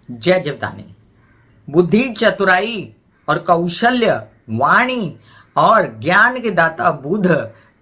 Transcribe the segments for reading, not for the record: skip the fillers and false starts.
जय जीवदानी। बुद्धि, चतुराई और कौशल्य, वाणी और ज्ञान के दाता बुध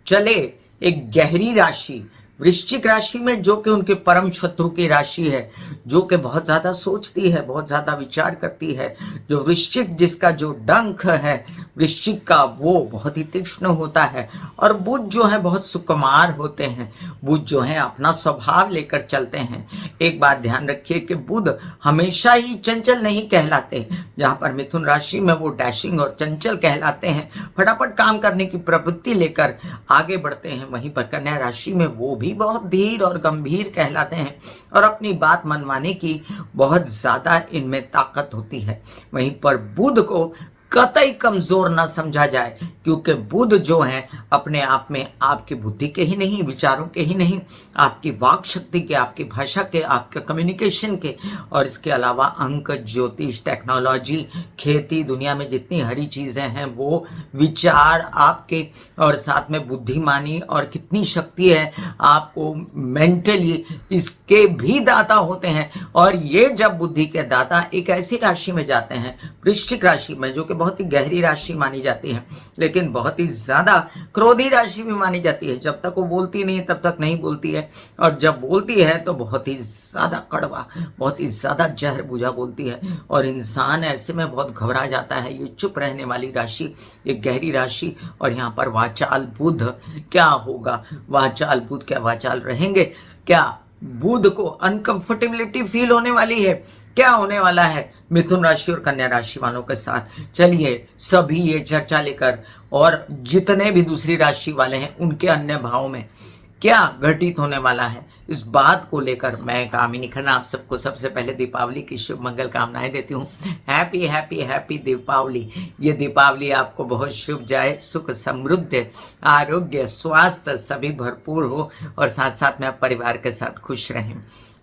चले एक गहरी राशि वृश्चिक राशि में, जो कि उनके परम शत्रु की राशि है, जो कि बहुत ज्यादा सोचती है, बहुत ज्यादा विचार करती है। जो वृश्चिक, जिसका जो डंक है वृश्चिक का, वो बहुत ही तीक्ष्ण होता है। और बुध जो है बहुत सुकुमार होते हैं। बुध जो है अपना स्वभाव लेकर चलते हैं। एक बात ध्यान रखिए कि बुध हमेशा ही चंचल नहीं कहलाते। जहां पर मिथुन राशि में वो डैशिंग और चंचल कहलाते हैं, फटाफट काम करने की प्रवृत्ति लेकर आगे बढ़ते हैं, वहीं पर कन्या राशि में वो भी बहुत धीर और गंभीर कहलाते हैं और अपनी बात मनवाने की बहुत ज्यादा इनमें ताकत होती है। वहीं पर बुध को कतई कमजोर ना समझा जाए, क्योंकि बुध जो है अपने आप में आपकी बुद्धि के ही नहीं, विचारों के ही नहीं, आपकी वाक शक्ति के, आपकी भाषा के, आपके कम्युनिकेशन के, और इसके अलावा अंक, ज्योतिष, टेक्नोलॉजी, खेती, दुनिया में जितनी हरी चीजें हैं वो विचार आपके, और साथ में बुद्धिमानी और कितनी शक्ति है आपको मेंटली, इसके भी दाता होते हैं। और ये जब बुद्धि के दाता एक ऐसी राशि में जाते हैं, वृश्चिक राशि में, जो कि बहुत ही गहरी राशि मानी जाती है, लेकिन बहुत ही ज्यादा क्रोधी राशि भी मानी जाती है। जब तक वो बोलती नहीं तब तक नहीं बोलती है, और जब बोलती है तो बहुत ही ज्यादा कड़वा, बहुत ही ज्यादा जहर बुझा बोलती है, और इंसान ऐसे में बहुत घबरा जाता है। ये चुप रहने वाली राशि, एक गहरी राशि। और यहाँ पर वाचाल बुध क्या होगा? वाचाल बुध क्या वाचाल रहेंगे? क्या बुध को अनकंफर्टेबिलिटी फील होने वाली है? क्या होने वाला है मिथुन राशि और कन्या राशि वालों के साथ? चलिए सभी ये चर्चा लेकर, और जितने भी दूसरी राशि वाले हैं उनके अन्य भावों में क्या घटित होने वाला है, इस बात को लेकर मैं कामिनी खन्ना आप सबको सबसे पहले दीपावली की शुभ मंगल कामनाएं देती हूँ। Happy happy happy Deepavali. ये दीपावली आपको बहुत शुभ जाए, सुख, समृद्धि, आरोग्य, स्वास्थ्य सभी भरपूर हो, और साथ साथ में आप परिवार के साथ खुश रहें।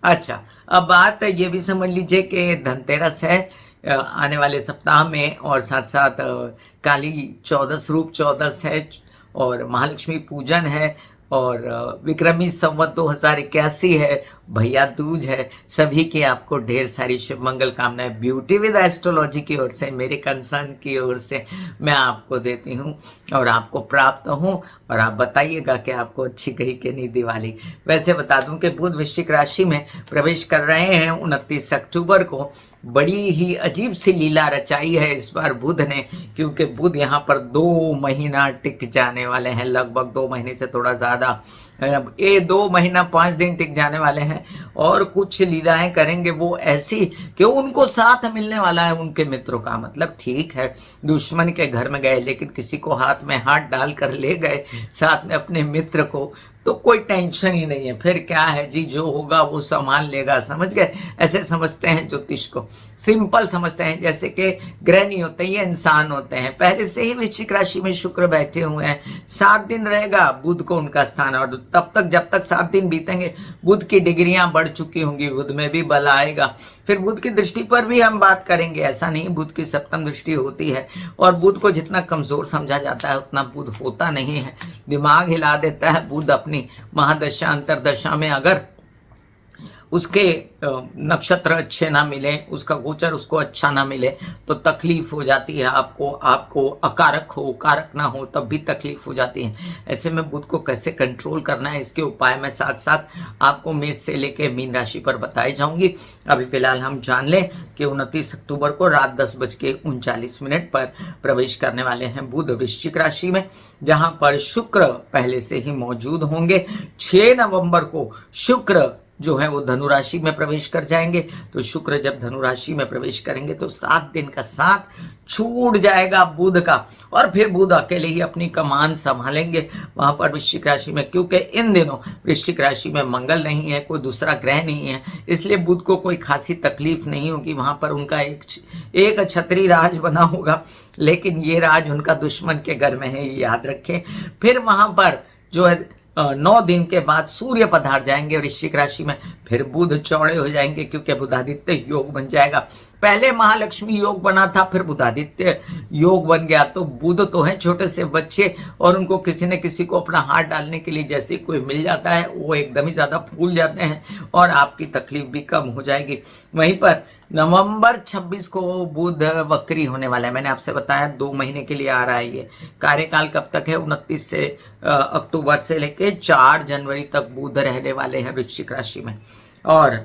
अच्छा, अब बात ये भी समझ लीजिए कि धनतेरस है आने वाले सप्ताह में, और साथ साथ काली चौदस, रूप चौदस है, और महालक्ष्मी पूजन है, और विक्रमी संवत 2081 है, भैया दूज है। सभी की आपको ढेर सारी शुभ मंगल कामनाएं ब्यूटी विद एस्ट्रोलॉजी की ओर से, मेरे कंसर्न की ओर से मैं आपको देती हूँ और आपको प्राप्त हूँ। और आप बताइएगा कि आपको अच्छी गई कि नहीं दिवाली। वैसे बता दूं कि बुध वृश्चिक राशि में प्रवेश कर रहे हैं 29 अक्टूबर को। बड़ी ही अजीब सी लीला रचाई है इस बार बुध ने, क्योंकि बुध यहाँ पर 2 महीना टिक जाने वाले हैं, लगभग 2 महीने से थोड़ा ज्यादा, ये 2 महीना 5 दिन टिक जाने वाले हैं। और कुछ लीलाएं करेंगे वो ऐसी कि उनको साथ मिलने वाला है उनके मित्रों का। मतलब ठीक है, दुश्मन के घर में गए, लेकिन किसी को हाथ में हाथ डाल कर ले गए साथ में अपने मित्र को, तो कोई टेंशन ही नहीं है। फिर क्या है जी, जो होगा वो संभाल लेगा, समझ गए? ऐसे समझते हैं ज्योतिष को, सिंपल समझते हैं, जैसे कि ग्रह नहीं होते, ये इंसान होते हैं। पहले से ही वृश्चिक राशि में शुक्र बैठे हुए हैं, 7 दिन रहेगा बुध को उनका स्थान, और तब तक जब तक 7 दिन बीतेंगे बुध की डिग्रियां बढ़ चुकी होंगी, बुध में भी बल आएगा। फिर बुध की दृष्टि पर भी हम बात करेंगे, ऐसा नहीं, बुध की सप्तम दृष्टि होती है, और बुध को जितना कमजोर समझा जाता है उतना बुध होता नहीं है, दिमाग हिला देता है बुध अपनी महादशा अंतरदशा में। अगर उसके नक्षत्र अच्छे ना मिले, उसका गोचर उसको अच्छा ना मिले, तो तकलीफ हो जाती है आपको अकारक हो, कारक ना हो तब भी तकलीफ हो जाती है। ऐसे में बुध को कैसे कंट्रोल करना है, इसके उपाय मैं साथ साथ आपको मेष से लेके मीन राशि पर बताई जाऊंगी। अभी फिलहाल हम जान लें कि 29 अक्टूबर को रात 10:39 पर प्रवेश करने वाले हैं बुध वृश्चिक राशि में, जहां पर शुक्र पहले से ही मौजूद होंगे। 6 नवंबर को शुक्र जो है वो धनु राशि में प्रवेश कर जाएंगे। तो शुक्र जब धनु राशि में प्रवेश करेंगे तो 7 दिन का साथ छूट जाएगा बुध का, और फिर बुध अकेले ही अपनी कमान संभालेंगे वहां पर वृश्चिक राशि में, क्योंकि इन दिनों वृश्चिक राशि में मंगल नहीं है, कोई दूसरा ग्रह नहीं है, इसलिए बुध को कोई खासी तकलीफ नहीं होगी। वहां पर उनका एक छत्री राज बना होगा, लेकिन ये राज उनका दुश्मन के घर में है, ये याद रखें। फिर वहां पर जो है 9 दिन के बाद सूर्य पधार जाएंगे वृश्चिक राशि में, फिर बुध चौड़े हो जाएंगे, क्योंकि बुधादित्य योग बन जाएगा। पहले महालक्ष्मी योग बना था, फिर बुधादित्य योग बन गया। तो बुध तो है छोटे से बच्चे, और उनको किसी न किसी को अपना हाथ डालने के लिए जैसे कोई मिल जाता है वो एकदम ही ज़्यादा फूल जाते हैं और आपकी तकलीफ भी कम हो जाएगी। वहीं पर नवंबर 26 को बुध वक्री होने वाला है। मैंने आपसे बताया 2 महीने के लिए आ रहा है। ये कार्यकाल कब तक है? 29 से अक्टूबर से लेके 4 जनवरी तक बुध रहने वाले हैं वृश्चिक राशि में। और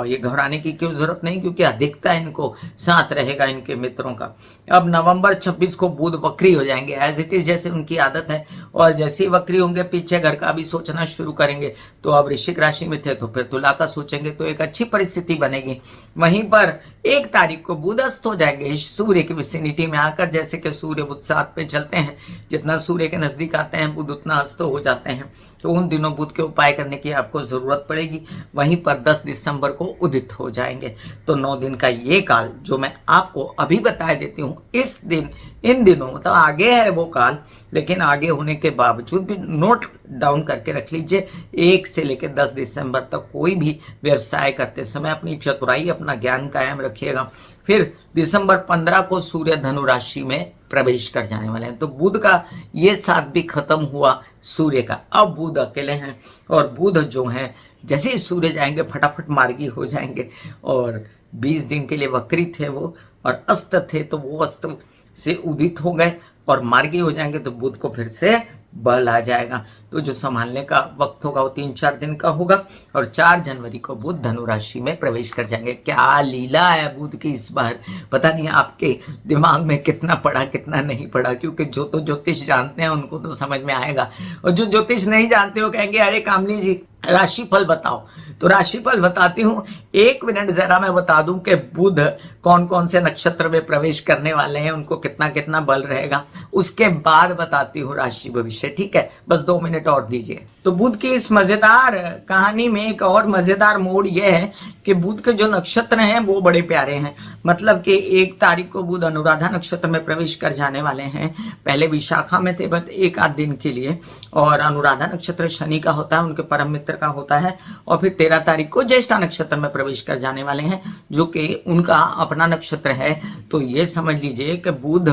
ये घबराने की क्यों जरूरत नहीं, क्योंकि अधिकता इनको साथ रहेगा इनके मित्रों का। अब नवंबर 26 को बुध वक्री हो जाएंगे एज इट इज, जैसे उनकी आदत है। और जैसे ही वक्री होंगे पीछे घर का भी सोचना शुरू करेंगे। तो अब वृश्चिक राशि में थे तो फिर तुला का सोचेंगे, तो एक अच्छी परिस्थिति बनेगी। वहीं पर 1 तारीख को बुध अस्त हो जाएंगे सूर्य की विसिनिटी में आकर। जैसे कि सूर्य बुध साथ पे चलते हैं, जितना सूर्य के नजदीक आते हैं बुध उतना अस्त हो जाते हैं। तो उन दिनों बुध के उपाय करने की आपको जरूरत पड़ेगी। वहीं पर 10 दिसंबर को उदित हो जाएंगे। तो 9 दिन का ये काल जो मैं आपको अभी बता देती हूँ, इस दिन इन दिनों मतलब आगे है वो काल, लेकिन आगे होने के बावजूद भी नोट डाउन करके रख लीजिए। 1 से लेकर 10 दिसंबर तक कोई भी व्यवसाय करते समय अपनी चतुराई अपना ज्ञान कायम रखिएगा। फिर दिसंबर 15 को सूर्य धनु राशि में प्रवेश कर जाने वाले हैं। तो बुध का ये साथ भी खत्म हुआ सूर्य का। अब बुध अकेले हैं, और बुध जो हैं जैसे ही सूर्य जाएंगे फटाफट मार्गी हो जाएंगे। और 20 दिन के लिए वक्री थे वो, और अस्त थे तो वो अस्त से उदित हो गए और मार्गी हो जाएंगे। तो बुध को फिर से बल आ जाएगा। तो जो संभालने का वक्त होगा वो 3-4 दिन का होगा। और 4 जनवरी को बुध धनु राशि में प्रवेश कर जाएंगे। क्या लीला है बुध की इस बार, पता नहीं आपके दिमाग में कितना पड़ा कितना नहीं पड़ा, क्योंकि जो तो ज्योतिष जानते हैं उनको तो समझ में आएगा, और जो ज्योतिष नहीं जानते हो कहेंगे अरे कामनी जी राशिफल बताओ। तो राशिफल बताती हूँ। 1 मिनट जरा मैं बता दूं कि बुध कौन कौन से नक्षत्र में प्रवेश करने वाले हैं, उनको कितना कितना बल रहेगा, उसके बाद बताती हूँ राशि भविष्य। ठीक है, बस 2 मिनट और दीजिए। तो बुध की इस मजेदार कहानी में एक और मजेदार मोड़ ये है कि बुध के जो नक्षत्र हैं वो बड़े प्यारे हैं। मतलब कि 1 तारीख को बुध अनुराधा नक्षत्र में प्रवेश कर जाने वाले हैं। पहले विशाखा में थे बस 1 आध दिन के लिए, और अनुराधा नक्षत्र शनि का होता है, उनके परम मित्र का होता है। और फिर 13 तारीख को ज्येष्ठा नक्षत्र में प्रवेश कर जाने वाले हैं, जो कि उनका अपना नक्षत्र है। तो ये समझ लीजिए कि बुध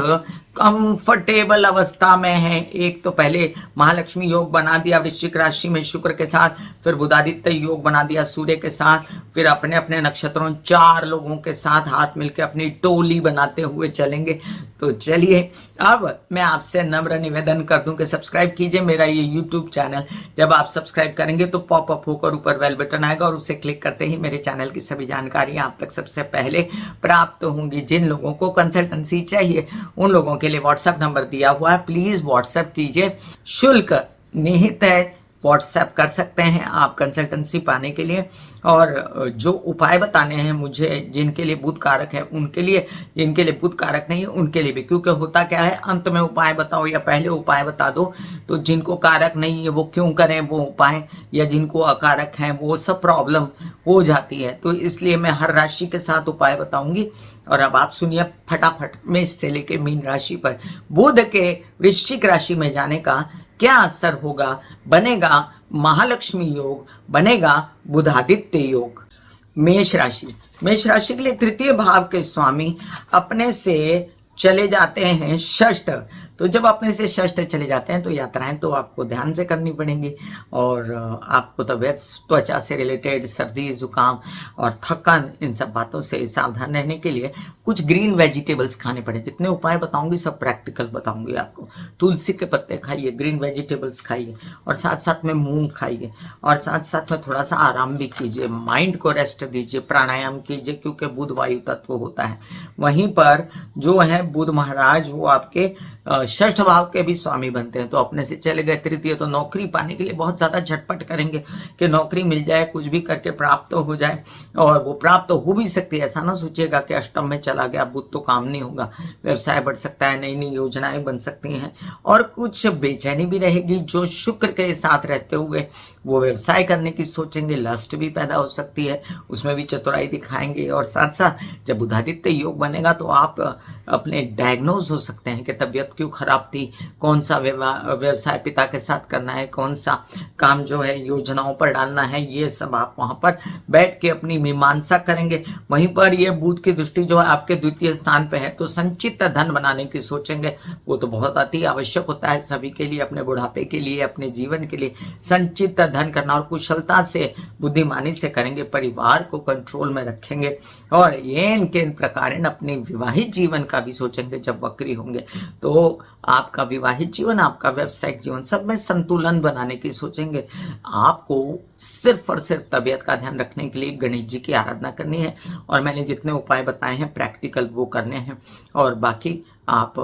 कंफर्टेबल अवस्था में है। एक तो पहले महालक्ष्मी योग बना दिया वृश्चिक राशि में शुक्र के साथ, फिर बुधादित्य योग बना दिया सूर्य के साथ, फिर अपने अपने नक्षत्रों 4 लोगों के साथ हाथ मिलकर अपनी टोली बनाते हुए चलेंगे। तो चलिए, अब मैं आपसे नम्र निवेदन कर दूं कि सब्सक्राइब कीजिए मेरा ये यूट्यूब चैनल। जब आप सब्सक्राइब करेंगे तो पॉपअप होकर ऊपर बेल बटन आएगा, और उसे क्लिक करते ही मेरे चैनल की सभी जानकारियां आप तक सबसे पहले प्राप्त होंगी। जिन लोगों को कंसल्टेंसी चाहिए उन लोगों के लिए व्हाट्सएप नंबर दिया हुआ है, प्लीज व्हाट्सएप कीजिए। शुल्क निहित है, व्हाट्सएप कर सकते हैं आप कंसल्टेंसी पाने के लिए। और जो उपाय बताने हैं मुझे, जिनके लिए बुध कारक है उनके लिए, जिनके लिए बुध कारक नहीं है उनके लिए भी, क्योंकि होता क्या है अंत में उपाय बताओ या पहले उपाय बता दो, तो जिनको कारक नहीं है वो क्यों करें वो उपाय, या जिनको अकारक हैं वो सब प्रॉब्लम हो जाती है। तो इसलिए मैं हर राशि के साथ उपाय बताऊंगी। और अब आप सुनिए फटाफट, मेष से लेके मीन राशि पर बुध के वृश्चिक राशि में जाने का क्या असर होगा। बनेगा महालक्ष्मी योग, बनेगा बुधादित्य योग। मेष राशि, मेष राशि के लिए 3य भाव के स्वामी अपने से चले जाते हैं षष्ठ। तो जब अपने से षष्ठ चले जाते हैं तो यात्राएं तो आपको ध्यान से करनी पड़ेंगी, और आपको तबियत त्वचा से रिलेटेड सर्दी जुकाम और थकान इन सब बातों से सावधान रहने के लिए कुछ ग्रीन वेजिटेबल्स खाने पड़े। जितने उपाय बताऊंगी सब प्रैक्टिकल बताऊंगी आपको। तुलसी के पत्ते खाइए, ग्रीन वेजिटेबल्स खाइए, और साथ साथ में मूंग खाइए, और साथ साथ में थोड़ा सा आराम भी कीजिए, माइंड को रेस्ट दीजिए, प्राणायाम कीजिए, क्योंकि बुध वायु तत्व होता है। वहीं पर जो है बुध महाराज वो आपके षष्ठ भाव के भी स्वामी बनते हैं। तो अपने से चले गए 3य, तो नौकरी पाने के लिए बहुत ज्यादा झटपट करेंगे कि नौकरी मिल जाए, कुछ भी करके प्राप्त हो जाए, और वो प्राप्त हो भी सकती है। ऐसा ना सोचिएगा कि अष्टम में चला गया बुध तो काम नहीं होगा, व्यवसाय बढ़ सकता है, नई नई योजनाएं बन सकती हैं, और कुछ बेचैनी भी रहेगी। जो शुक्र के साथ रहते हुए वो व्यवसाय करने की सोचेंगे, लस्ट भी पैदा हो सकती है, उसमें भी चतुराई दिखाएंगे। और साथ साथ जब बुधादित्य योग बनेगा तो आप अपने डायग्नोज हो सकते हैं कि तबियत क्यों खराब थी, कौन सा व्यवसाय पिता के साथ करना है, कौन सा काम जो है योजनाओं पर डालना है, ये सब आप वहां पर बैठ के अपनी मीमांसा करेंगे। वहीं पर ये बुध की दृष्टि जो है आपके द्वितीय स्थान पे है, तो संचित धन बनाने की सोचेंगे। वो तो बहुत अति आवश्यक होता है सभी के लिए, अपने बुढ़ापे के लिए, अपने जीवन के लिए संचित धन करना, और कुशलता से बुद्धिमानी से करेंगे, परिवार को कंट्रोल में रखेंगे, और ये इनके प्रकार अपने विवाहित जीवन का भी सोचेंगे। जब वक्री होंगे तो आपका विवाहित जीवन, आपका व्यवसायिक जीवन, सब में संतुलन बनाने की सोचेंगे। आपको सिर्फ और सिर्फ तबीयत का ध्यान रखने के लिए गणेश जी की आराधना करनी है, और मैंने जितने उपाय बताए हैं प्रैक्टिकल वो करने हैं, और बाकी आप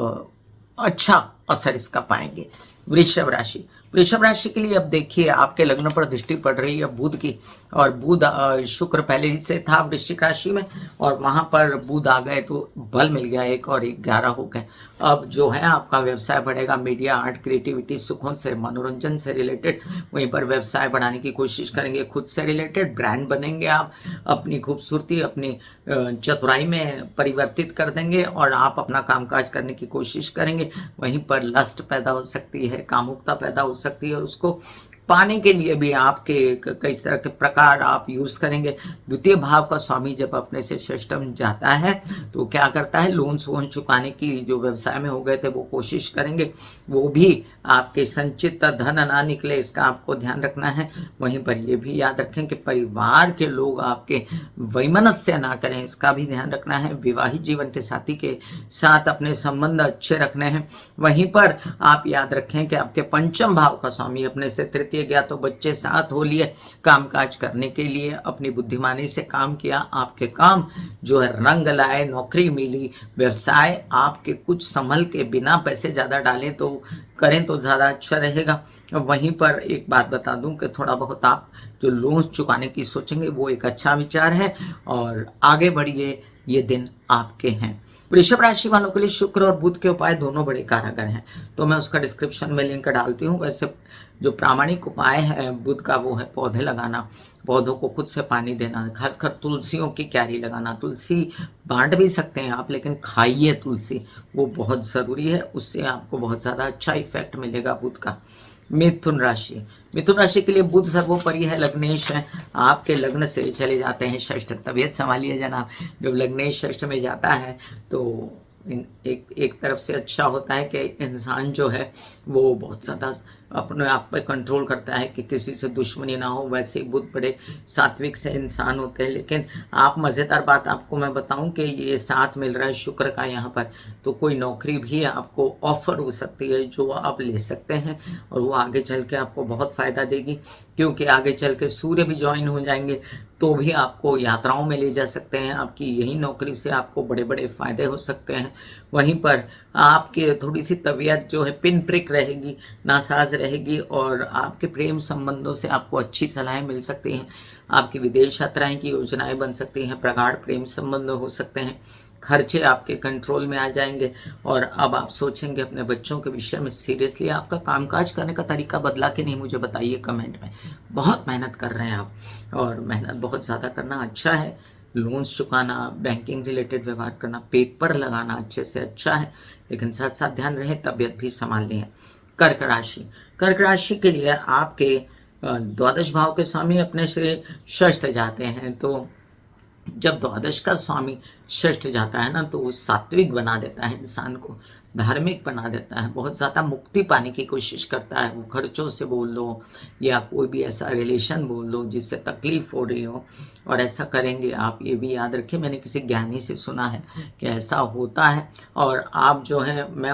अच्छा असर इसका पाएंगे। वृषभ राशि, वृषभ राशि के लिए अब देखिए आपके लग्न पर दृष्टि पड़ रही है बुध की, और बुध शुक्र पहले ही से था वृश्चिक राशि में, और वहां पर बुध आ गए तो बल मिल गया, 1 और 1 11 हो गए। अब जो है आपका व्यवसाय बढ़ेगा, मीडिया, आर्ट, क्रिएटिविटी, सुखों से, मनोरंजन से रिलेटेड, वहीं पर व्यवसाय बढ़ाने की कोशिश करेंगे, खुद से रिलेटेड ब्रांड बनेंगे आप, अपनी खूबसूरती, अपनी चतुराई में परिवर्तित कर देंगे, और आप अपना कामकाज करने की कोशिश करेंगे। वहीं पर लस्ट पैदा हो सकती है, कामुकता पैदा हो सकती है, और उसको पाने के लिए भी आपके कई तरह के प्रकार आप यूज करेंगे। द्वितीय भाव का स्वामी जब अपने से षष्टम जाता है तो क्या करता है, लोन्स वोन चुकाने की जो व्यवसाय में हो गए थे वो कोशिश करेंगे, वो भी आपके संचित धन ना निकले, इसका आपको ध्यान रखना है। वहीं पर ये भी याद रखें कि परिवार के लोग आपके वैमनस्य ना करें, इसका भी ध्यान रखना है। विवाहित जीवन के साथी के साथ अपने संबंध अच्छे रखने हैं। वहीं पर आप याद रखें कि आपके पंचम भाव का स्वामी अपने से तृतीय गया, तो बच्चे साथ हो लिए, कामकाज करने के लिए अपनी बुद्धिमानी से काम किया, आपके काम जो है रंग लाए, नौकरी मिली, व्यवसाय आपके कुछ संभल के बिना पैसे ज्यादा डालें तो करें तो ज्यादा अच्छा रहेगा। वहीं पर एक बात बता दूं कि थोड़ा बहुत आप जो लोन्स चुकाने की सोचेंगे वो एक अच्छा विचार है, और आगे बढ़िए, ये दिन आपके हैं। वृषभ राशि वालों के लिए शुक्र और बुध के उपाय दोनों बड़े कारगर हैं, तो मैं उसका डिस्क्रिप्शन में लिंक डालती हूँ। वैसे जो प्रामाणिक उपाय है बुध का वो है पौधे लगाना, पौधों को खुद से पानी देना, खासकर तुलसियों की क्यारी लगाना। तुलसी बांट भी सकते हैं आप, लेकिन खाइए तुलसी, वो बहुत ज़रूरी है, उससे आपको बहुत ज़्यादा अच्छा इफेक्ट मिलेगा बुध का। मिथुन राशि, मिथुन राशि के लिए बुध सर्वोपरि है, लग्नेश है, आपके लग्न से चले जाते हैं षष्ठ। तबीयत संभालिए जनाब, जब लग्नेश षष्ठ में जाता है तो एक तरफ से अच्छा होता है कि इंसान जो है वो बहुत ज़्यादा अपने आप पे कंट्रोल करता है कि किसी से दुश्मनी ना हो। वैसे ही बुध बड़े सात्विक से इंसान होते हैं, लेकिन आप मज़ेदार बात आपको मैं बताऊं कि ये साथ मिल रहा है शुक्र का यहाँ पर, तो कोई नौकरी भी आपको ऑफर हो सकती है जो आप ले सकते हैं, और वो आगे चल के आपको बहुत फ़ायदा देगी, क्योंकि आगे चल के सूर्य भी ज्वाइन हो जाएंगे तो भी आपको यात्राओं में ले जा सकते हैं। आपकी यही नौकरी से आपको बड़े बड़े फ़ायदे हो सकते हैं। वहीं पर आपकी थोड़ी सी तबीयत जो है पिन प्रिक रहेगी, नासाज रहेगी, और आपके प्रेम संबंधों से आपको अच्छी सलाहें मिल सकती हैं। आपकी विदेश यात्राएं की योजनाएं बन सकती हैं, प्रगाढ़ प्रेम संबंध हो सकते हैं, खर्चे आपके कंट्रोल में आ जाएंगे। और अब आप सोचेंगे अपने बच्चों के विषय में सीरियसली। आपका कामकाज करने का तरीका बदला कि नहीं, मुझे बताइए कमेंट में। बहुत मेहनत कर रहे हैं आप, और मेहनत बहुत ज़्यादा करना अच्छा है। लोन्स चुकाना, बैंकिंग रिलेटेड व्यवहार करना, पेपर लगाना अच्छे से अच्छा है, लेकिन साथ साथ ध्यान रहे तबीयत भी संभालनी है। कर्क राशि, कर्क राशि के लिए आपके द्वादश भाव के स्वामी अपने से षष्ठ जाते हैं, तो जब द्वादश का स्वामी षष्ठ जाता है ना, तो वो सात्विक बना देता है इंसान को, धार्मिक बना देता है, बहुत ज़्यादा मुक्ति पाने की कोशिश करता है। वो खर्चों से बोल लो या कोई भी ऐसा रिलेशन बोल लो जिससे तकलीफ हो रही हो, और ऐसा करेंगे आप। ये भी याद रखिए, मैंने किसी ज्ञानी से सुना है कि ऐसा होता है, और आप जो है मैं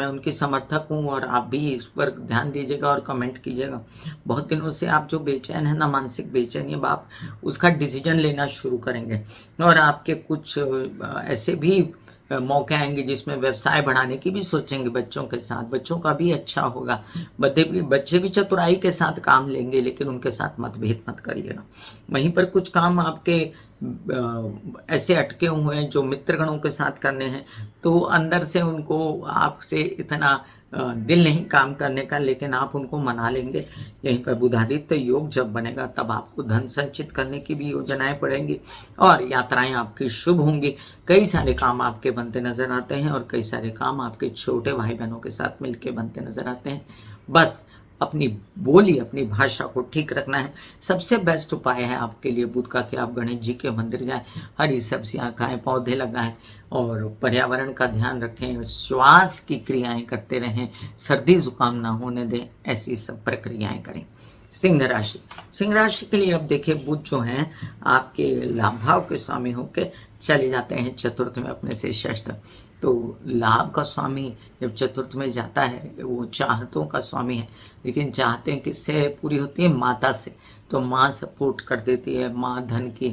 उनकी समर्थक हूँ, और आप भी इस पर ध्यान दीजिएगा और कमेंट कीजिएगा। बहुत दिनों से आप जो बेचैन है ना, मानसिक बेचैनी, अब आप उसका डिसीजन लेना शुरू करेंगे, और आपके कुछ ऐसे भी मौके आएंगे जिसमें व्यवसाय बढ़ाने की भी सोचेंगे बच्चों के साथ, बच्चों का भी अच्छा होगा। बच्चे भी चतुराई के साथ काम लेंगे, लेकिन उनके साथ मतभेद मत करिएगा। वहीं पर कुछ काम आपके ऐसे अटके हुए हैं जो मित्रगणों के साथ करने हैं, तो अंदर से उनको आपसे इतना दिल नहीं काम करने का, लेकिन आप उनको मना लेंगे। यहीं पर बुधादित्य योग जब बनेगा तब आपको धन संचित करने की भी योजनाएं पड़ेंगी और यात्राएं आपकी शुभ होंगी। कई सारे काम आपके बनते नजर आते हैं और कई सारे काम आपके छोटे भाई बहनों के साथ मिलकर बनते नजर आते हैं। बस अपनी बोली, अपनी भाषा को ठीक रखना है। सबसे बेस्ट उपाय है आपके लिए बुध का कि आप गणेश जी के मंदिर जाएं, हरी सब्जियां खाएं, पौधे लगाएं और पर्यावरण का ध्यान रखें, श्वास की क्रियाएं करते रहें, सर्दी जुकाम ना होने दें, ऐसी सब प्रक्रियाएं करें। सिंह राशि, सिंह राशि के लिए अब देखिए बुध जो हैं आपके लाभ भाव के स्वामी होकर चले जाते हैं चतुर्थ में अपने से षष्ठ। तो लाभ का स्वामी जब चतुर्थ में जाता है वो चाहतों का स्वामी है, लेकिन चाहते किससे पूरी होती है? माता से। तो माँ सपोर्ट कर देती है, माँ धन की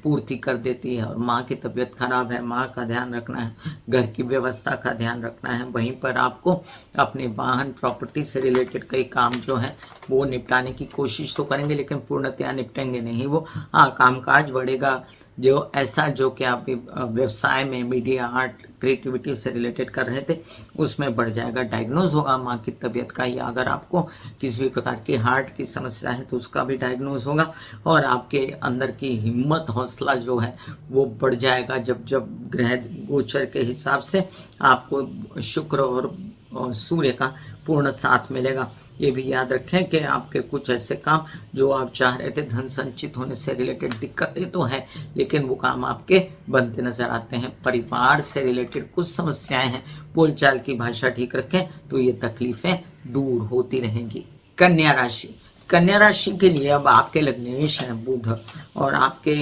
पूर्ति कर देती है और माँ की तबीयत खराब है, माँ का ध्यान रखना है, घर की व्यवस्था का ध्यान रखना है। वहीं पर आपको अपने वाहन प्रॉपर्टी से रिलेटेड कई काम जो है वो निपटाने की कोशिश तो करेंगे, लेकिन पूर्णतया निपटेंगे नहीं वो। हाँ, कामकाज बढ़ेगा। जो ऐसा जो कि आप व्यवसाय में मीडिया, आर्ट, क्रिएटिविटी से रिलेटेड कर रहे थे उसमें बढ़ जाएगा। डायग्नोज होगा माँ की तबीयत का, या अगर आपको किसी भी प्रकार की हार्ट की समस्या है तो उसका भी डायग्नोज होगा और आपके अंदर की हिम्मत, हौसला जो है वो बढ़ जाएगा। जब जब ग्रह गोचर के हिसाब से आपको शुक्र और सूर्य का पूर्ण साथ मिलेगा। ये भी याद रखें कि आपके कुछ ऐसे काम जो आप चाह रहे थे धन संचित होने से रिलेटेड दिक्कतें तो हैं, लेकिन वो काम आपके बनते नजर आते हैं। परिवार से रिलेटेड कुछ समस्याएं हैं, बोलचाल की भाषा ठीक रखें तो ये तकलीफें दूर होती रहेंगी। कन्या राशि, कन्या राशि के लिए अब आपके लग्नेश हैं बुध और आपके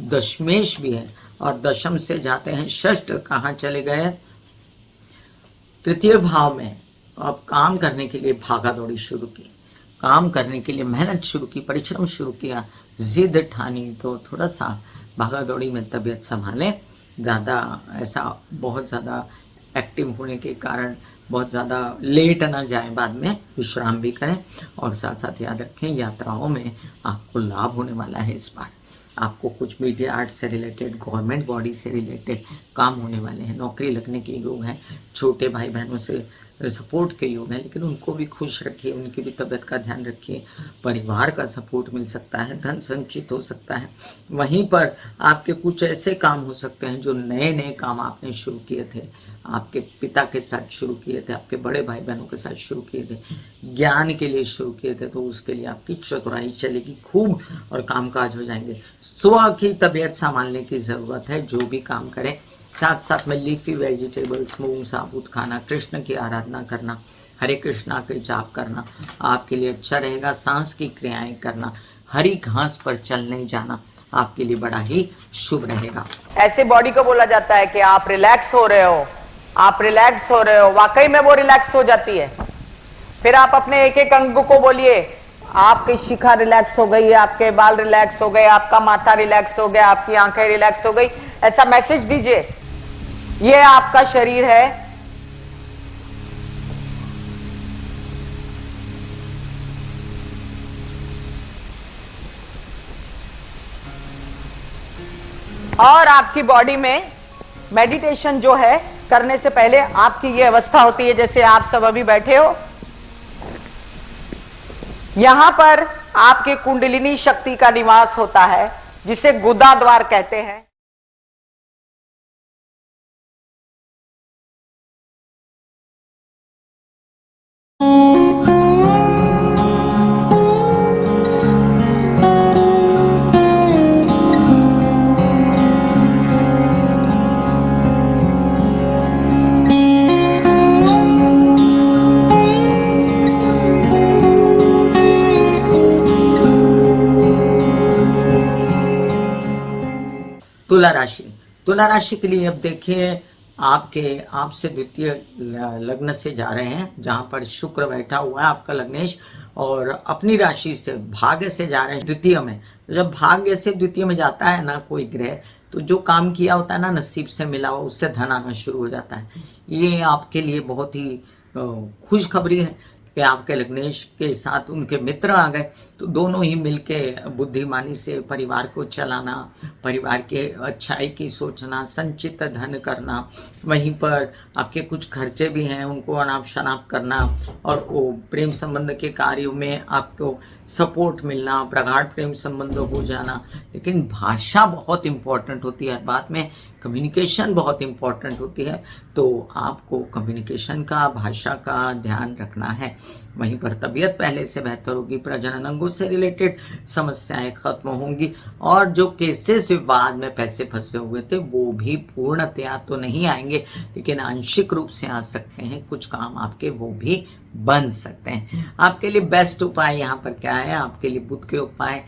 दशमेश भी है और दशम से जाते हैं षष्ठ। कहाँ चले गए? तृतीय भाव में। अब काम करने के लिए भागा दौड़ी शुरू की, काम करने के लिए मेहनत शुरू की, परिश्रम शुरू किया, जिद ठानी, तो थोड़ा सा भागा दौड़ी में तबीयत संभालें। ज़्यादा ऐसा बहुत ज़्यादा एक्टिव होने के कारण बहुत ज़्यादा लेट ना जाए, बाद में विश्राम भी करें। और साथ साथ याद रखें यात्राओं में आपको लाभ होने वाला है इस बार। आपको कुछ मीडिया आर्ट से रिलेटेड, गवर्नमेंट बॉडी से रिलेटेड काम होने वाले हैं, नौकरी लगने के योग हैं, छोटे भाई बहनों से सपोर्ट के योग हैं, लेकिन उनको भी खुश रखिए, उनकी भी तबीयत का ध्यान रखिए। परिवार का सपोर्ट मिल सकता है, धन संचित हो सकता है। वहीं पर आपके कुछ ऐसे काम हो सकते हैं जो नए नए काम आपने शुरू किए थे, आपके पिता के साथ शुरू किए थे, आपके बड़े भाई बहनों के साथ शुरू किए थे, ज्ञान के लिए शुरू किए थे, तो उसके लिए आपकी चतुराई चलेगी खूब और कामकाज हो जाएंगे। स्व की तबीयत संभालने की ज़रूरत है जो भी काम करें। साथ साथ में लीफी वेजिटेबल्स, मूंग साबुत खाना, कृष्ण की आराधना करना, हरे कृष्णा के जाप करना आपके लिए अच्छा रहेगा। सांस की क्रियाएं करना, हरी घास पर चलने जाना आपके लिए बड़ा ही शुभ रहेगा। ऐसे बॉडी को बोला जाता है कि आप रिलैक्स हो रहे हो, आप रिलैक्स हो रहे हो, वाकई में वो रिलैक्स हो जाती है। फिर आप अपने एक एक अंग को बोलिए, आपकी शिखा रिलैक्स हो गई, आपके बाल रिलैक्स हो गए, आपका माथा रिलैक्स हो गया, आपकी आंखें रिलैक्स हो गई, ऐसा मैसेज दीजिए। ये आपका शरीर है, और आपकी बॉडी में मेडिटेशन जो है करने से पहले आपकी ये अवस्था होती है जैसे आप सब अभी बैठे हो। यहां पर आपके कुंडलिनी शक्ति का निवास होता है जिसे गुदा द्वार कहते हैं। तुला राशि, तुला राशि के लिए अब देखिए आपसे द्वितीय लग्न से जा रहे हैं जहां पर शुक्र बैठा हुआ है आपका लग्नेश, और अपनी राशि से भाग्य से जा रहे हैं द्वितीय में। तो जब भाग्य से द्वितीय में जाता है ना कोई ग्रह, तो जो काम किया होता है ना नसीब से मिला हुआ, उससे धन आना शुरू हो जाता है। ये आपके लिए बहुत ही खुशखबरी है कि आपके लग्नेश के साथ उनके मित्र आ गए, तो दोनों ही मिलके बुद्धिमानी से परिवार को चलाना, परिवार के अच्छाई की सोचना, संचित धन करना, वहीं पर आपके कुछ खर्चे भी हैं उनको अनाप शनाप करना, और वो प्रेम संबंध के कार्यों में आपको सपोर्ट मिलना, प्रगाढ़ प्रेम संबंध हो जाना। लेकिन भाषा बहुत इंपॉर्टेंट होती है हर बात में, कम्युनिकेशन बहुत इंपॉर्टेंट होती है, तो आपको कम्युनिकेशन का, भाषा का ध्यान रखना है। वहीं पर तबीयत पहले से बेहतर होगी, प्रजनन अंगों से रिलेटेड समस्याएं खत्म होंगी, और जो केसेस विवाद में पैसे फंसे हुए थे वो भी पूर्णतया तो नहीं आएंगे, लेकिन आंशिक रूप से आ सकते हैं। कुछ काम आपके वो भी बन सकते हैं। आपके लिए बेस्ट उपाय यहाँ पर क्या है? आपके लिए बुध के उपाय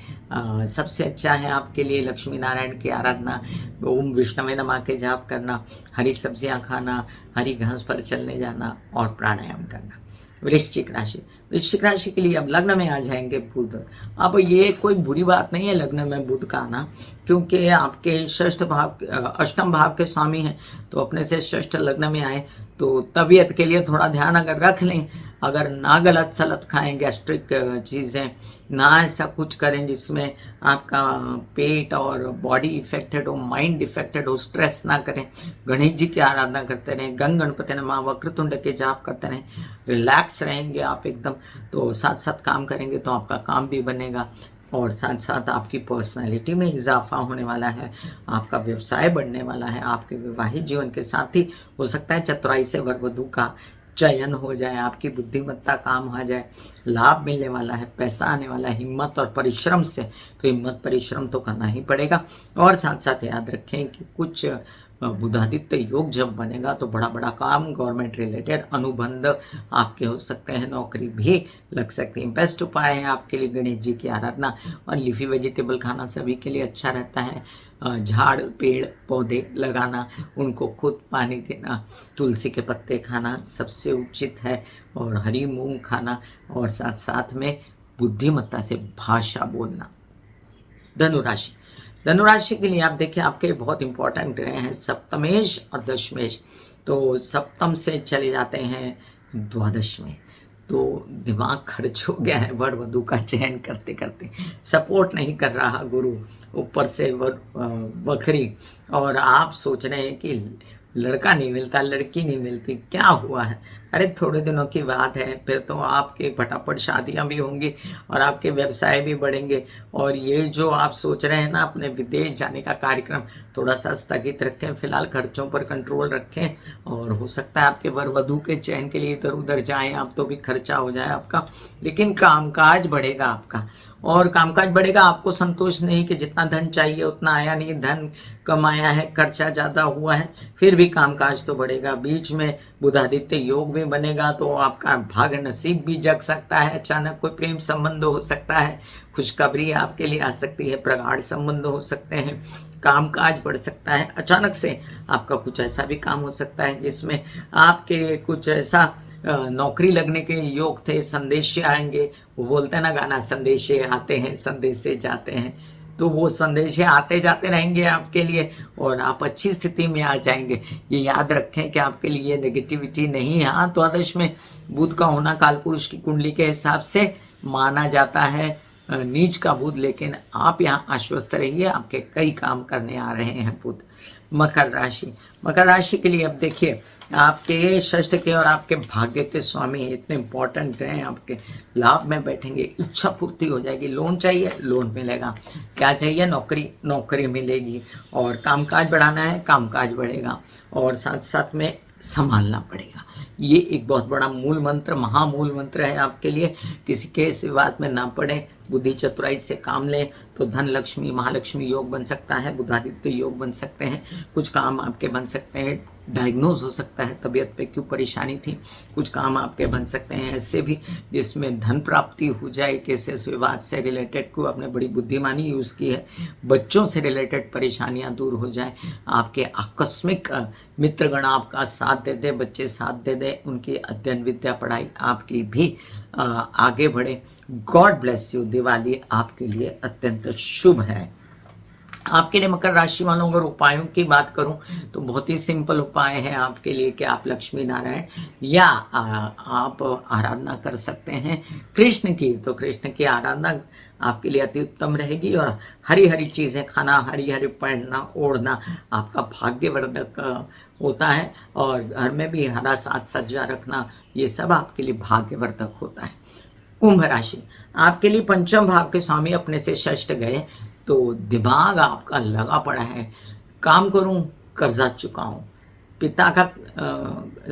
सबसे अच्छा है। आपके लिए लक्ष्मी नारायण की आराधना, ओम विष्णवे नमः के जाप करना, हरी सब्जियां खाना, हरी घास पर चलने जाना और प्राणायाम करना। वृश्चिक राशि, वृश्चिक राशि के लिए अब लग्न में आ जाएंगे बुध। अब ये कोई बुरी बात नहीं है लग्न में बुध का आना, क्योंकि आपके षष्ठ भाव, अष्टम भाव के स्वामी हैं, तो अपने से षष्ठ लग्न में आए तो तबीयत के लिए थोड़ा ध्यान अगर रख लें, अगर ना गलत सलत खाएं, गैस्ट्रिक चीज़ें ना ऐसा कुछ करें जिसमें आपका पेट और बॉडी इफेक्टेड हो, माइंड इफेक्टेड हो, स्ट्रेस ना करें, गणेश जी की आराधना करते रहें, गंग गणपति नमः, वक्रतुंड के जाप करते रहें, रिलैक्स रहेंगे आप एकदम, तो साथ साथ काम करेंगे तो आपका काम भी बनेगा, और साथ साथ आपकी पर्सनालिटी में इजाफा होने वाला है, आपका व्यवसाय बढ़ने वाला है, आपके वैवाहिक जीवन के साथ ही हो सकता है चतुराई से वर वधू का चयन हो जाए, आपकी बुद्धिमत्ता काम आ जाए, लाभ मिलने वाला है, पैसा आने वाला है हिम्मत और परिश्रम से। तो हिम्मत परिश्रम तो करना ही पड़ेगा, और साथ साथ याद रखें कि कुछ बुधादित्य योग जब बनेगा तो बड़ा बड़ा काम, गवर्नमेंट रिलेटेड अनुबंध आपके हो सकते हैं, नौकरी भी लग सकती है। बेस्ट उपाय है आपके लिए गणेश जी की आराधना, और लीफी वेजिटेबल खाना सभी के लिए अच्छा रहता है। झाड़ पेड़ पौधे लगाना, उनको खुद पानी देना, तुलसी के पत्ते खाना सबसे उचित है, और हरी मूंग खाना, और साथ साथ में बुद्धिमत्ता से भाषा बोलना। धनुराशि, धनुराशि के लिए आप देखिए आपके बहुत इंपॉर्टेंट ग्रह हैं सप्तमेश और दशमेश। तो सप्तम से चले जाते हैं द्वादश में, तो दिमाग खर्च हो गया है वर वधू का चयन करते करते, सपोर्ट नहीं कर रहा गुरु, ऊपर से वखरी, और आप सोच रहे हैं कि लड़का नहीं मिलता, लड़की नहीं मिलती, क्या हुआ है? अरे थोड़े दिनों की बात है, फिर तो आपके फटाफट शादियां भी होंगी और आपके व्यवसाय भी बढ़ेंगे। और ये जो आप सोच रहे हैं ना अपने विदेश जाने का कार्यक्रम, थोड़ा सा स्थगित रखें, फिलहाल खर्चों पर कंट्रोल रखें, और हो सकता है आपके वर वधू के चयन के लिए इधर उधर जाएं आप तो भी खर्चा हो जाए आपका, लेकिन कामकाज बढ़ेगा आपका, और कामकाज बढ़ेगा। आपको संतोष नहीं कि जितना धन चाहिए उतना आया नहीं, धन कमाया है, खर्चा ज़्यादा हुआ है, फिर भी कामकाज तो बढ़ेगा। बीच में बुधादित्य योग भी बनेगा, तो आपका भाग्य नसीब भी जग सकता है, अचानक कोई प्रेम संबंध हो सकता है, खुशखबरी आपके लिए आ सकती है, प्रगाढ़ संबंध हो सकते हैं, कामकाज बढ़ सकता है, अचानक से आपका कुछ ऐसा भी काम हो सकता है जिसमें आपके कुछ ऐसा नौकरी लगने के योग थे, संदेश आएंगे, वो बोलते हैं ना गाना, संदेशे आते हैं संदेशे जाते हैं, तो वो संदेश आते जाते रहेंगे आपके लिए, और आप अच्छी स्थिति में आ जाएंगे। ये याद रखें कि आपके लिए नेगेटिविटी नहीं है। हाँ, द्वादश में बुध का होना कालपुरुष की कुंडली के हिसाब से माना जाता है नीच का बुध, लेकिन आप यहाँ आश्वस्त रहिए, आपके कई काम करने आ रहे हैं बुध। मकर राशि, मकर राशि के लिए अब देखिए आपके षष्ठ के और आपके भाग्य के स्वामी इतने इंपॉर्टेंट हैं, आपके लाभ में बैठेंगे, इच्छा पूर्ति हो जाएगी, लोन चाहिए लोन मिलेगा, क्या चाहिए नौकरी नौकरी मिलेगी, और कामकाज बढ़ाना है कामकाज बढ़ेगा, और साथ साथ में संभालना पड़ेगा। ये एक बहुत बड़ा मूल मंत्र, महामूल मंत्र है आपके लिए। किसी केस विवाद में ना पड़े, बुद्धि चतुराई से काम लें तो धन लक्ष्मी महालक्ष्मी योग बन सकता है, बुधादित्य योग बन सकते हैं, कुछ काम आपके बन सकते हैं, डायग्नोज हो सकता है तबीयत पे क्यों परेशानी थी, कुछ काम आपके बन सकते हैं ऐसे भी जिसमें धन प्राप्ति हो जाए। केसेस विवाद से रिलेटेड को आपने बड़ी बुद्धिमानी यूज़ की है, बच्चों से रिलेटेड परेशानियां दूर हो जाए, आपके आकस्मिक मित्रगण आपका साथ दे दे, बच्चे साथ दे दे, उनकी अध्ययन विद्या पढ़ाई आपकी भी आगे बढ़े। God bless you. दिवाली आपके लिए अत्यंत शुभ है। आपके लिए मकर राशि वालों अगर उपायों की बात करूं तो बहुत ही सिंपल उपाय है आपके लिए कि आप लक्ष्मी नारायण या आप आराधना कर सकते हैं कृष्ण की। तो कृष्ण की आराधना आपके लिए अति उत्तम रहेगी। और हरी हरी चीज़ें खाना, हरी हरी पहनना ओढ़ना आपका भाग्यवर्धक होता है। और घर में भी हरा साज सज्जा रखना, ये सब आपके लिए भाग्यवर्धक होता है। कुंभ राशि, आपके लिए पंचम भाव के स्वामी अपने से षष्ठ गए तो दिमाग आपका लगा पड़ा है, काम करूं कर्जा चुकाऊं, पिता का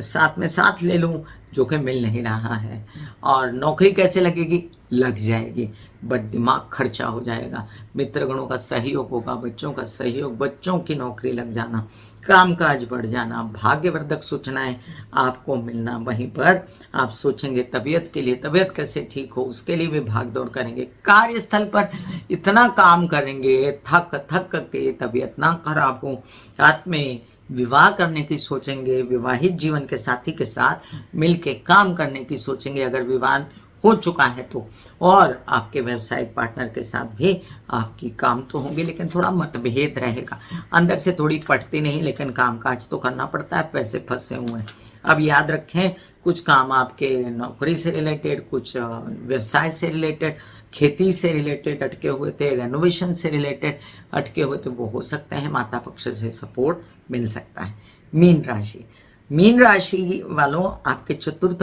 साथ में साथ ले लूं जो कि मिल नहीं रहा है, और नौकरी कैसे लगेगी, लग जाएगी बट दिमाग खर्चा हो जाएगा। मित्रगणों का सहयोग होगा, बच्चों का सहयोग, बच्चों की नौकरी लग जाना, कामकाज बढ़ जाना, भाग्यवर्धक सूचनाएं आपको मिलना। वहीं पर आप सोचेंगे तबीयत के लिए, तबीयत कैसे ठीक हो उसके लिए भी भाग दौड़ करेंगे। कार्यस्थल पर इतना काम करेंगे थक थक के तबीयत ना खराब हो। रात में विवाह करने की सोचेंगे, विवाहित जीवन के साथी के साथ मिलके काम करने की सोचेंगे अगर विवाह हो चुका है तो। और आपके व्यवसायिक पार्टनर के साथ भी आपकी काम तो होंगे लेकिन थोड़ा मतभेद रहेगा, अंदर से थोड़ी पटती नहीं लेकिन कामकाज तो करना पड़ता है, पैसे फंसे हुए हैं। अब याद रखें कुछ काम आपके नौकरी से रिलेटेड, कुछ व्यवसाय से रिलेटेड, खेती से रिलेटेड अटके हुए थे, रेनोवेशन से रिलेटेड अटके हुए थे, वो हो सकते हैं। माता पक्ष से सपोर्ट मिल सकता है। मीन राशि, मीन राशि वालों आपके चतुर्थ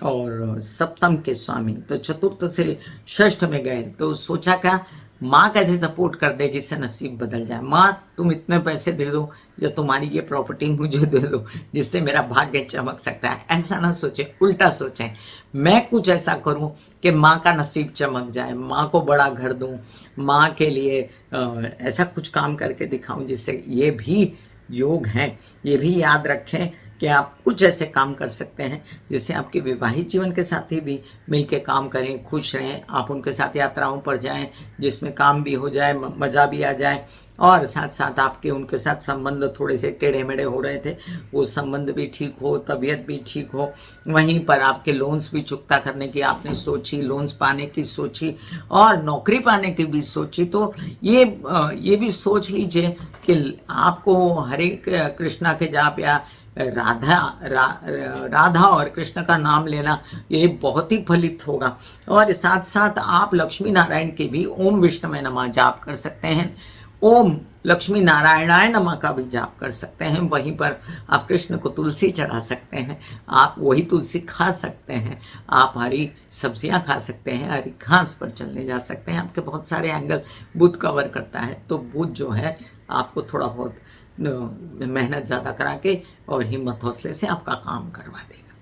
और सप्तम के स्वामी तो चतुर्थ से षष्ठ में गए तो सोचा क्या, माँ कैसे सपोर्ट कर दे जिससे नसीब बदल जाए। माँ तुम इतने पैसे दे दो या तुम्हारी ये प्रॉपर्टी मुझे दे दो जिससे मेरा भाग्य चमक सकता है। ऐसा ना सोचें, उल्टा सोचें, मैं कुछ ऐसा करूं कि माँ का नसीब चमक जाए, माँ को बड़ा घर दूं, माँ के लिए ऐसा कुछ काम करके दिखाऊं जिससे ये भी योग हैं। ये भी याद रखें कि आप कुछ ऐसे काम कर सकते हैं जिससे आपके विवाहित जीवन के साथी भी मिलके काम करें, खुश रहें। आप उनके साथ यात्राओं पर जाएं जिसमें काम भी हो जाए, मज़ा भी आ जाए, और साथ साथ आपके उनके साथ संबंध थोड़े से टेढ़े मेढ़े हो रहे थे वो संबंध भी ठीक हो, तबीयत भी ठीक हो। वहीं पर आपके लोन्स भी चुकता करने की आपने सोची, लोन्स पाने की सोची और नौकरी पाने की भी सोची। तो ये भी सोच लीजिए कि आपको हरे कृष्णा के जाप या राधा और कृष्ण का नाम लेना ये बहुत ही फलित होगा। और साथ साथ आप लक्ष्मी नारायण के भी ओम विष्णुमय नमः जाप कर सकते हैं, ओम लक्ष्मी नारायणाय नमः का भी जाप कर सकते हैं। वहीं पर आप कृष्ण को तुलसी चढ़ा सकते हैं, आप वही तुलसी खा सकते हैं, आप हरी सब्जियां खा सकते हैं, हरी घास पर चलने जा सकते हैं। आपके बहुत सारे एंगल बुध कवर करता है तो बुध जो है आपको थोड़ा बहुत मेहनत ज़्यादा करा के और हिम्मत हौसले से आपका काम करवा देगा।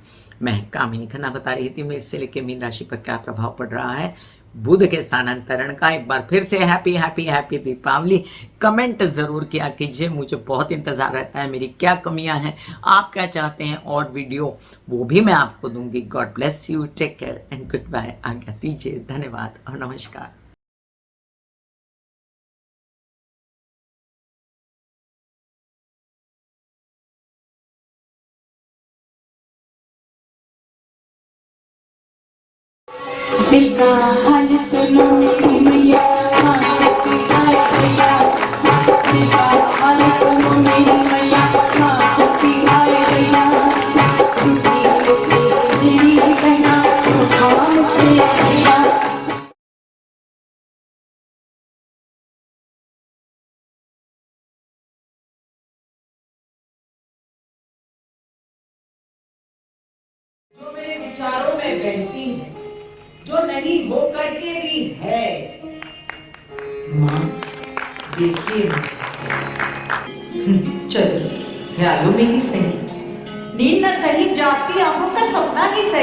मैं कामिनी खन्ना बता रही थी मैं इससे लेके मीन राशि पर क्या प्रभाव पड़ रहा है बुध के स्थानांतरण का। एक बार फिर से happy happy happy Deepavali. Comment जरूर किया कीजिए, मुझे बहुत इंतजार रहता है मेरी क्या कमियां हैं, आप क्या चाहते हैं और वीडियो वो भी मैं आपको दूंगी। God bless you, take care and good bye. आज्ञा दीजिए, धन्यवाद और नमस्कार। दिल का हाल सुनो मेरी मैया, हाँ सच्ची हाय भैया। दिल का हाल सुनो मेरी मैया, हाँ सच्ची हाय भैया। टूटी से तेरी बहना सुखाम से भैया। जो मेरे विचारों में बहती है, जो नहीं हो करके भी है, माँ देखिए चलो ख्यालों में ही सही, नींद न सही जागती आंखों का सपना ही सही।